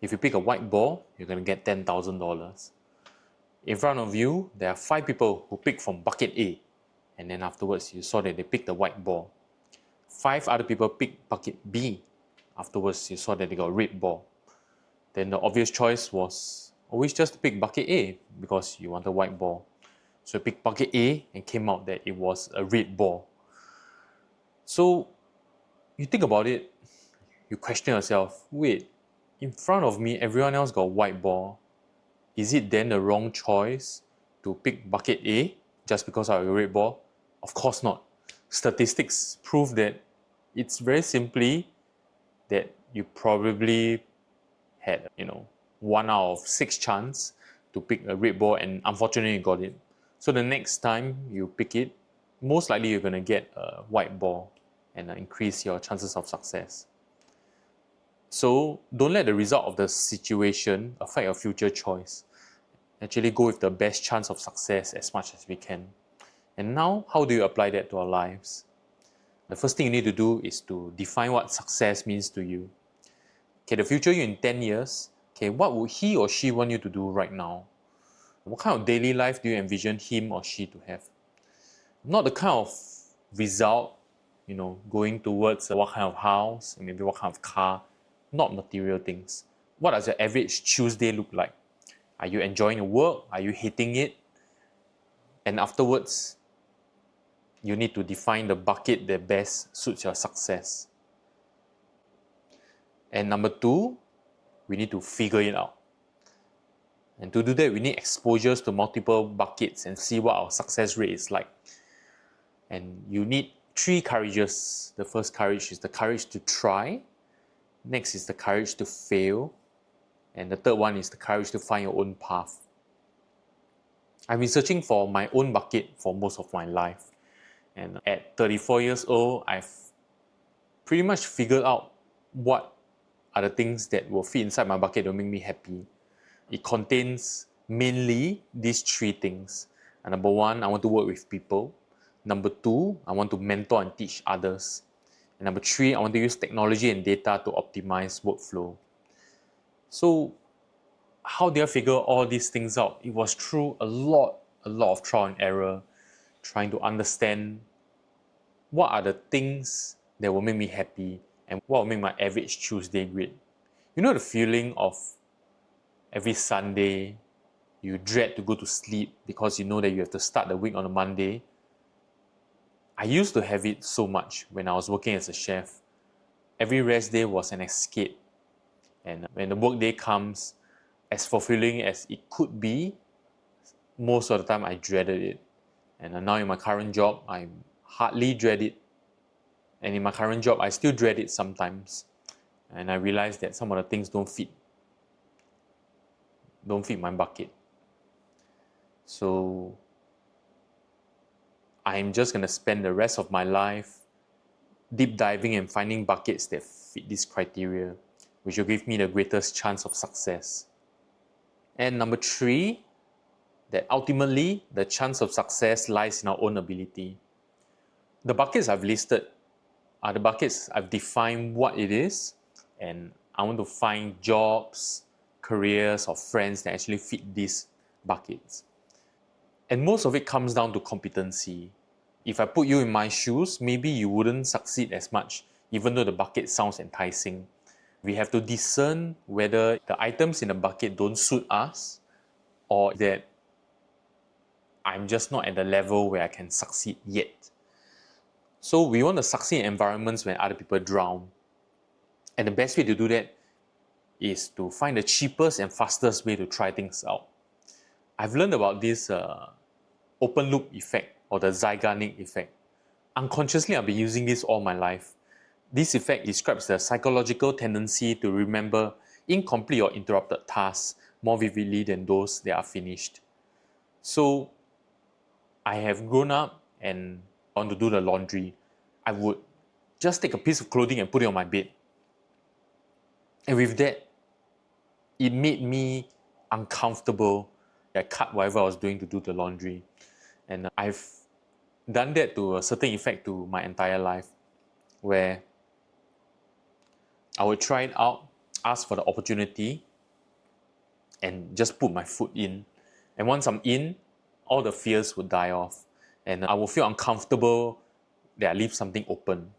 If you pick a white ball, you're going to get $10,000. In front of you, there are 5 people who pick from bucket A, and then afterwards you saw that they picked the white ball. 5 other people picked bucket B. Afterwards, you saw that they got a red ball. Then the obvious choice was always just to pick bucket A because you want a white ball. So you picked bucket A and came out that it was a red ball. So you think about it, you question yourself, wait, in front of me everyone else got a white ball. Is it then the wrong choice to pick bucket A just because I have a red ball? Of course not. Statistics prove that it's very simply that you probably had 1 out of 6 chance to pick a red ball, and unfortunately you got it. So the next time you pick it, most likely you're going to get a white ball and increase your chances of success. So don't let the result of the situation affect your future choice. Actually go with the best chance of success as much as we can. And now, how do you apply that to our lives? The first thing you need to do is to define what success means to you. Okay, the future you in 10 years, okay, what would he or she want you to do right now? What kind of daily life do you envision him or she to have? Not the kind of result, going towards what kind of house, maybe what kind of car, not material things. What does your average Tuesday look like? Are you enjoying your work? Are you hating it? And afterwards, you need to define the bucket that best suits your success. And number 2, we need to figure it out. And to do that, we need exposures to multiple buckets and see what our success rate is like. And you need 3 courages. The first courage is the courage to try. Next is the courage to fail. And the third one is the courage to find your own path. I've been searching for my own bucket for most of my life. And at 34 years old, I've pretty much figured out what are the things that will fit inside my bucket that will make me happy. It contains mainly these 3 things. And number 1, I want to work with people. Number 2, I want to mentor and teach others. And number 3, I want to use technology and data to optimize workflow. So how did I figure all these things out? It was through a lot of trial and error, trying to understand what are the things that will make me happy and what will make my average Tuesday great. You know the feeling of every Sunday you dread to go to sleep because you know that you have to start the week on a Monday? I used to have it so much when I was working as a chef. Every rest day was an escape. And when the work day comes, as fulfilling as it could be, most of the time I dreaded it. And now in my current job, I hardly dread it. And in my current job, I still dread it sometimes. And I realize that some of the things don't fit my bucket. So I'm just going to spend the rest of my life deep diving and finding buckets that fit this criteria, which will give me the greatest chance of success. And number 3, that ultimately the chance of success lies in our own ability. The buckets I've listed are the buckets I've defined what it is, and I want to find jobs, careers, or friends that actually fit these buckets. And most of it comes down to competency. If I put you in my shoes, maybe you wouldn't succeed as much, even though the bucket sounds enticing. We have to discern whether the items in the bucket don't suit us, or that I'm just not at the level where I can succeed yet. So we want to succeed in environments when other people drown. And the best way to do that is to find the cheapest and fastest way to try things out. I've learned about this open loop effect, or the Zeigarnik effect. Unconsciously, I've been using this all my life. This effect describes the psychological tendency to remember incomplete or interrupted tasks more vividly than those that are finished. So I have grown up and want to do the laundry. I would just take a piece of clothing and put it on my bed. And with that, it made me uncomfortable. I cut whatever I was doing to do the laundry. And I've done that to a certain effect to my entire life, where I would try it out, ask for the opportunity, and just put my foot in. And once I'm in, all the fears would die off. And I will feel uncomfortable that I leave something open.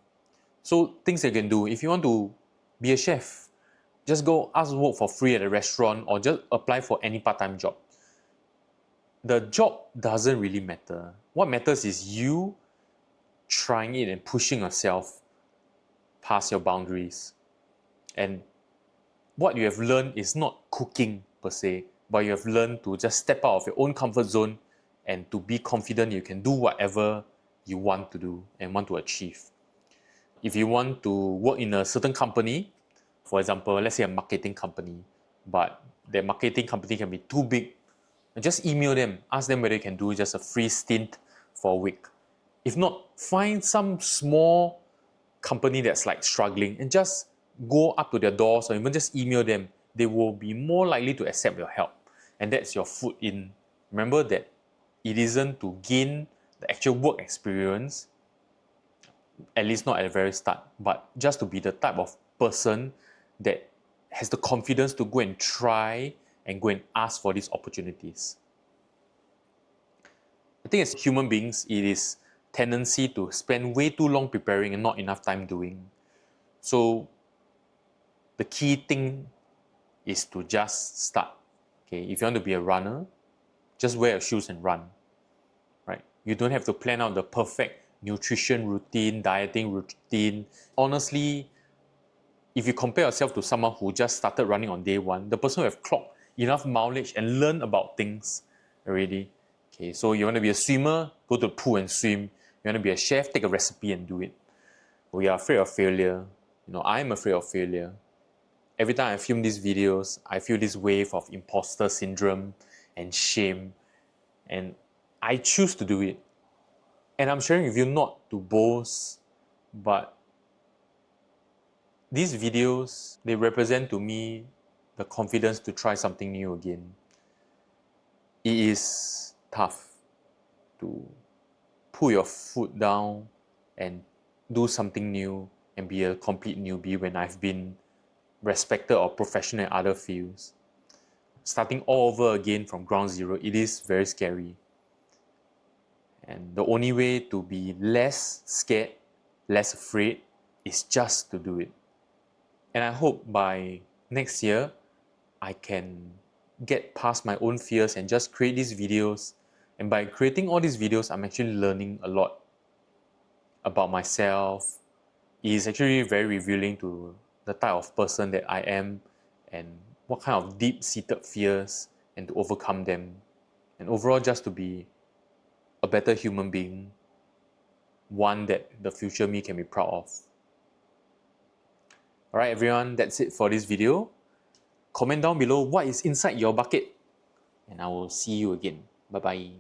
So things you can do, if you want to be a chef, just go ask to work for free at a restaurant or just apply for any part-time job. The job doesn't really matter. What matters is you trying it and pushing yourself past your boundaries. And what you have learned is not cooking per se, but you have learned to just step out of your own comfort zone and to be confident you can do whatever you want to do and want to achieve. If you want to work in a certain company, for example, let's say a marketing company, but the marketing company can be too big, just email them, ask them whether you can do just a free stint for a week. If not, find some small company that's like struggling and just go up to their doors or even just email them. They will be more likely to accept your help. And that's your foot in. Remember that it isn't to gain the actual work experience, at least not at the very start, but just to be the type of person that has the confidence to go and try and go and ask for these opportunities. I think as human beings, it is tendency to spend way too long preparing and not enough time doing. So the key thing is to just start. Okay, if you want to be a runner, just wear your shoes and run. Right? You don't have to plan out the perfect nutrition routine, dieting routine. Honestly, if you compare yourself to someone who just started running on day one, the person will have clocked enough mileage and learned about things already. Okay, so you want to be a swimmer, go to the pool and swim. You want to be a chef, take a recipe and do it. We are afraid of failure. I'm afraid of failure. Every time I film these videos, I feel this wave of imposter syndrome and shame. And I choose to do it. And I'm sharing with you not to boast, but these videos, they represent to me the confidence to try something new again. It is tough to put your foot down and do something new and be a complete newbie when I've been respected or professional in other fields. Starting all over again from ground zero, it is very scary. And the only way to be less scared, less afraid, is just to do it. And I hope by next year, I can get past my own fears and just create these videos. And by creating all these videos, I'm actually learning a lot about myself. It is actually very revealing to the type of person that I am and what kind of deep-seated fears and to overcome them. And overall, just to be a better human being, one that the future me can be proud of. Alright everyone, that's it for this video. Comment down below what is inside your bucket and I will see you again. Bye bye.